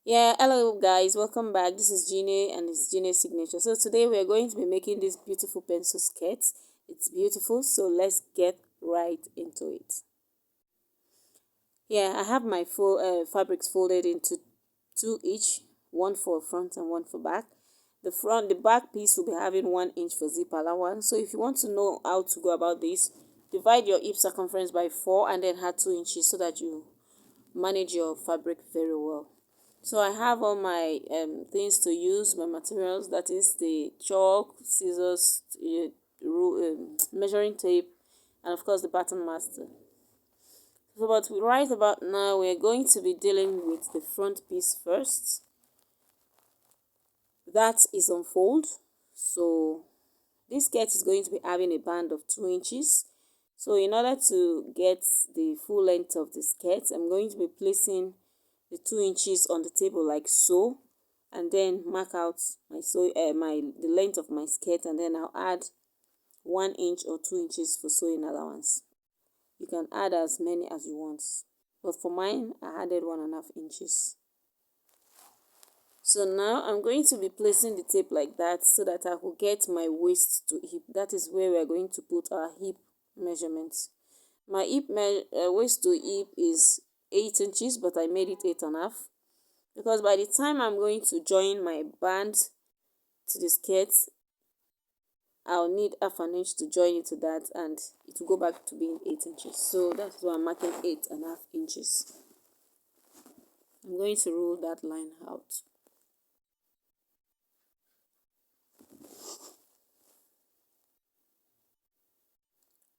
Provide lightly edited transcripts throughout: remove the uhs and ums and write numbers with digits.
Yeah, hello guys, welcome back. This is Gine and it's Gine's signature. So today we are going to be making this beautiful pencil skirt. It's beautiful, so let's get right into it. Yeah, I have my full fabrics folded into two each, one for front and one for back. The back piece will be having 1 inch for zip allowance. So if you want to know how to go about this, divide your hip circumference by 4 and then add 2 inches so that you manage your fabric very well. So I have all my things to use, my materials, that is the chalk, scissors, measuring tape, and of course the pattern master. So but right about now we're going to be dealing with the front piece first. That is on fold. So this skirt is going to be having a band of 2 inches. So in order to get the full length of the skirt, I'm going to be placing the 2 inches on the table like so, and then mark out the length of my skirt, and then I'll add 1 inch or 2 inches for sewing allowance. You can add as many as you want, but for mine I added 1.5 inches. So now I'm going to be placing the tape like that so that I will get my waist to hip. That is where we are going to put our hip measurements. My waist to hip is 8 inches, but I made it 8.5 because by the time I'm going to join my band to the skirt, I'll need half an inch to join it to that, and it will go back to being 8 inches. So that's why I'm marking 8.5 inches. I'm going to roll that line out.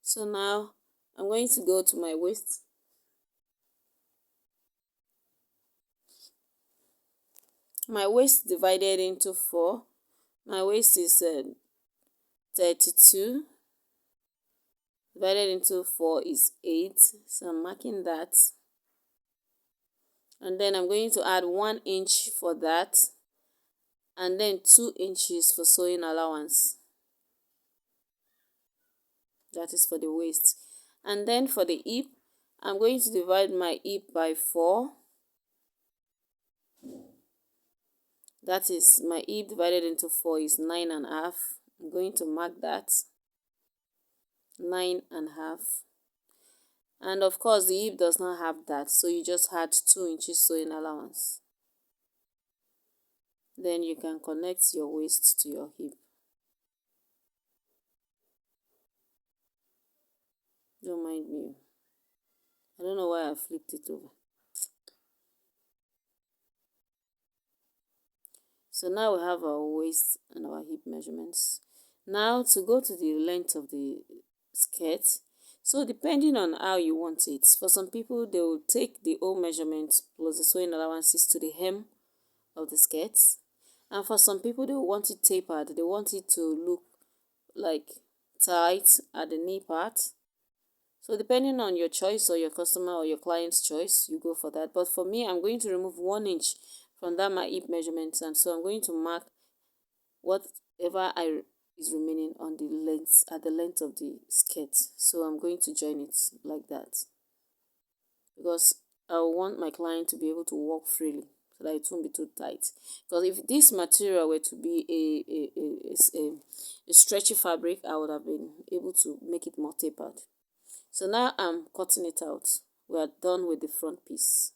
So now I'm going to go to my waist. My waist divided into 4. My waist is 32. Divided into 4 is 8. So I'm marking that. And then I'm going to add 1 inch for that. And then 2 inches for sewing allowance. That is for the waist. And then for the hip, I'm going to divide my hip by 4. That is, my hip divided into 4 is 9.5. I'm going to mark that 9.5. And of course the hip does not have that, so you just add 2 inches sewing allowance. Then you can connect your waist to your hip. Don't mind me. I don't know why I flipped it over. So now we have our waist and our hip measurements. Now to go to the length of the skirt. So depending on how you want it, for some people they will take the whole measurement plus the sewing allowances to the hem of the skirt. And for some people they will want it tapered. They want it to look like tight at the knee part. So depending on your choice or your customer or your client's choice, you go for that. But for me, I'm going to remove 1 inch from that my hip measurements, and so I'm going to mark whatever is remaining on the length at the length of the skirt. So I'm going to join it like that because I want my client to be able to walk freely so that it won't be too tight. Because if this material were to be a stretchy fabric, I would have been able to make it more tapered. So now I'm cutting it out. We are done with the front piece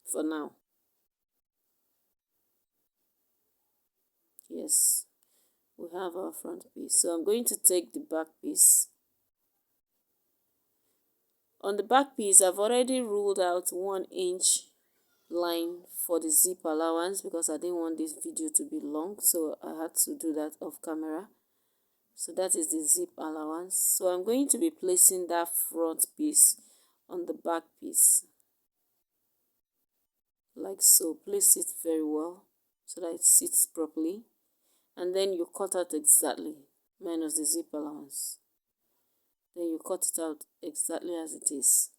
for now. Yes, we have our front piece. So I'm going to take the back piece. On the back piece, I've already ruled out 1 inch line for the zip allowance because I didn't want this video to be long, so I had to do that off camera. So that is the zip allowance. So I'm going to be placing that front piece on the back piece like so. Place it very well so that it sits properly, and then you cut out exactly minus the zip allowance. Then you cut it out exactly as it is.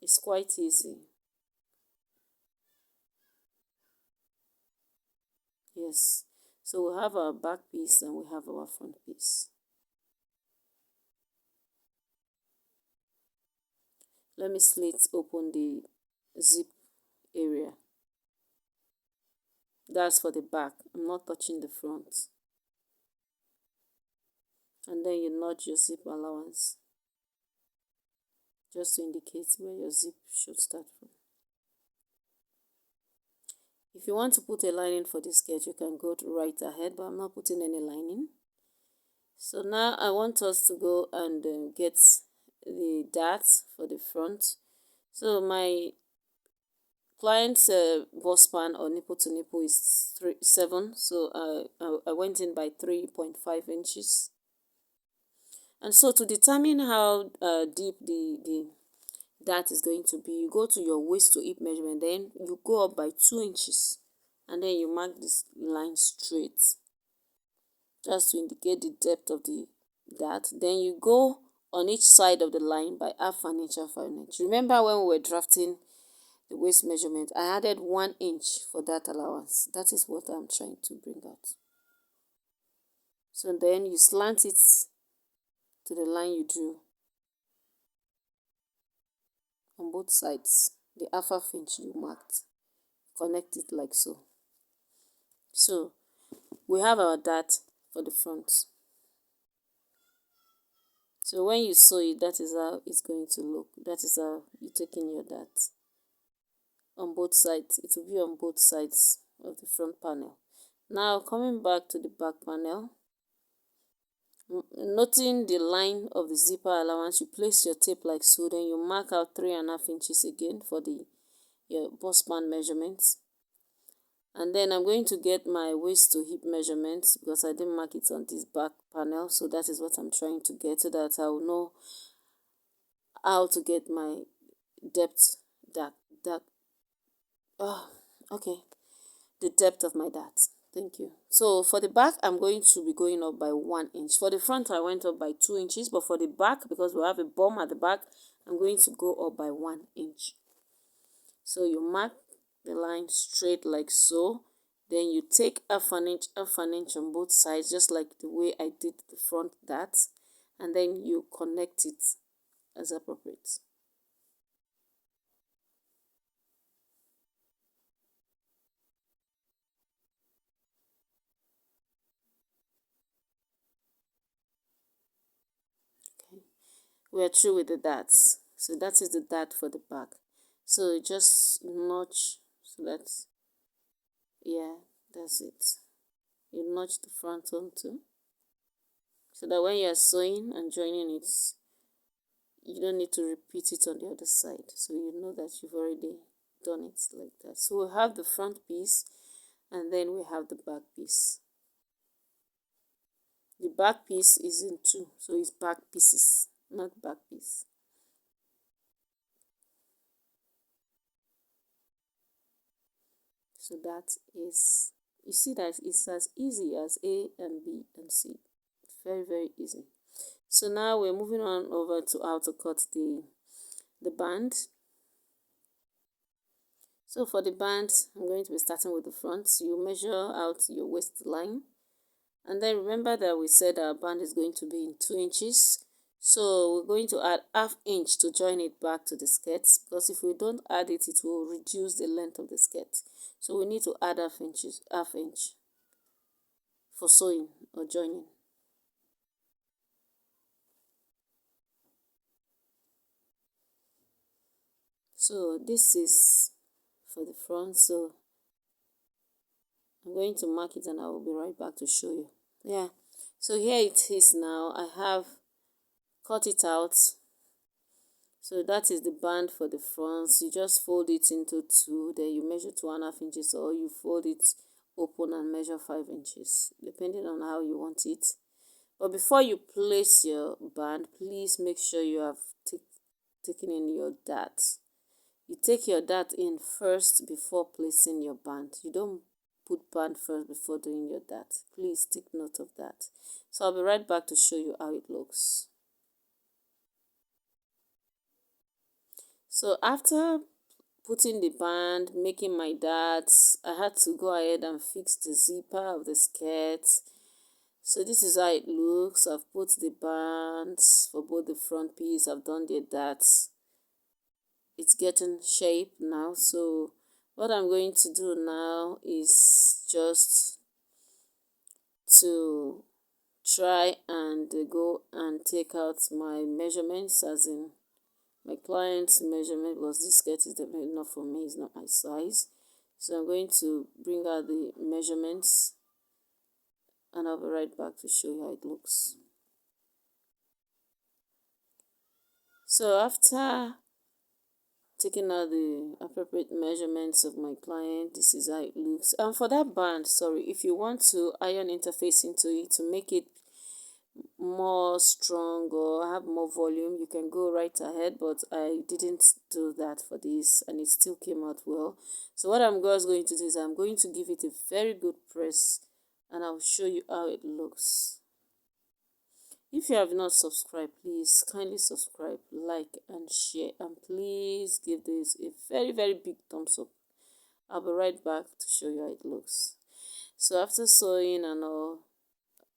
It's quite easy. Yes, so we have our back piece and we have our front piece. Let me slit open the zip area. That's for the back. I'm not touching the front. And then you notch your zip allowance just to indicate where your zip should start from. If you want to put a lining for this skirt, you can go right ahead, but I'm not putting any lining. So now I want us to go and get the dart for the front. So my client's bust span or nipple to nipple is 7, so I went in by 3.5 inches. And so to determine how deep the dart is going to be, you go to your waist to hip measurement, then you go up by 2 inches, and then you mark this line straight just to indicate the depth of the dart. Then you go on each side of the line by half an inch, half an inch. Remember when we were drafting the waist measurement, I added 1 inch for that allowance. That is what I'm trying to bring out. So then you slant it to the line you drew on both sides, the half inch you marked. Connect it like so. So we have our dart for the front. So when you sew it, that is how it's going to look. That is how you take in your dart. On both sides, it will be on both sides of the front panel. Now coming back to the back panel, noting the line of the zipper allowance, you place your tape like so, then you mark out 3.5 inches again for your bust span measurements. And then I'm going to get my waist to hip measurements because I didn't mark it on this back panel, so that is what I'm trying to get, so that I will know how to get my depth okay, the depth of my dart. Thank you. So for the back, I'm going to be going up by 1 inch. For the front, I went up by 2 inches, but for the back, because we have a bum at the back, I'm going to go up by 1 inch. So you mark the line straight like so. Then you take half an inch on both sides, just like the way I did the front dart, and then you connect it as appropriate. Okay, we are through with the darts. So that is the dart for the back. So just notch so that, yeah, that's it. You notch the front one too, so that when you are sewing and joining it, you don't need to repeat it on the other side, so you know that you've already done it like that. So we have the front piece, and then we have the back piece. The back piece is in 2, so it's back pieces, not back piece. So that is, you see that it's as easy as A and B and C. Very, very easy. So now we're moving on over to how to cut the band. So for the band, I'm going to be starting with the front. So you measure out your waistline, and then remember that we said our band is going to be in 2 inches. So we're going to add half inch to join it back to the skirt, because if we don't add it, it will reduce the length of the skirt. So we need to add half inch for sewing or joining. So this is for the front, so I'm going to mark it and I will be right back to show you. Yeah, so here it is now. I have cut it out. So that is the band for the front. You just fold it into 2, then you measure 2.5 inches, or you fold it open and measure 5 inches, depending on how you want it. But before you place your band, please make sure you have taken in your dart. You take your dart in first before placing your band. You don't put band first before doing your dart. Please take note of that. So I'll be right back to show you how it looks. So after putting the band, making my darts, I had to go ahead and fix the zipper of the skirt. So this is how it looks. I've put the bands for both the front piece. I've done the darts. it's getting shape now. So what I'm going to do now is just to try and go and take out my measurements, as in my client's measurement, because this skirt is definitely not for me, it's not my size. So I'm going to bring out the measurements and I'll be right back to show you how it looks. So after taking out the appropriate measurements of my client, this is how it looks. And for that band, sorry, if you want to iron interface into it to make it more strong or have more volume, you can go right ahead, but I didn't do that for this and it still came out well. So what I'm just going to do is I'm going to give it a very good press and I'll show you how it looks. If you have not subscribed, please kindly subscribe, like and share, and please give this a very big thumbs up. I'll be right back to show you how it looks. So after sewing and all,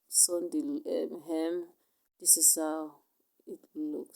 sewn the hem, this is how it looks.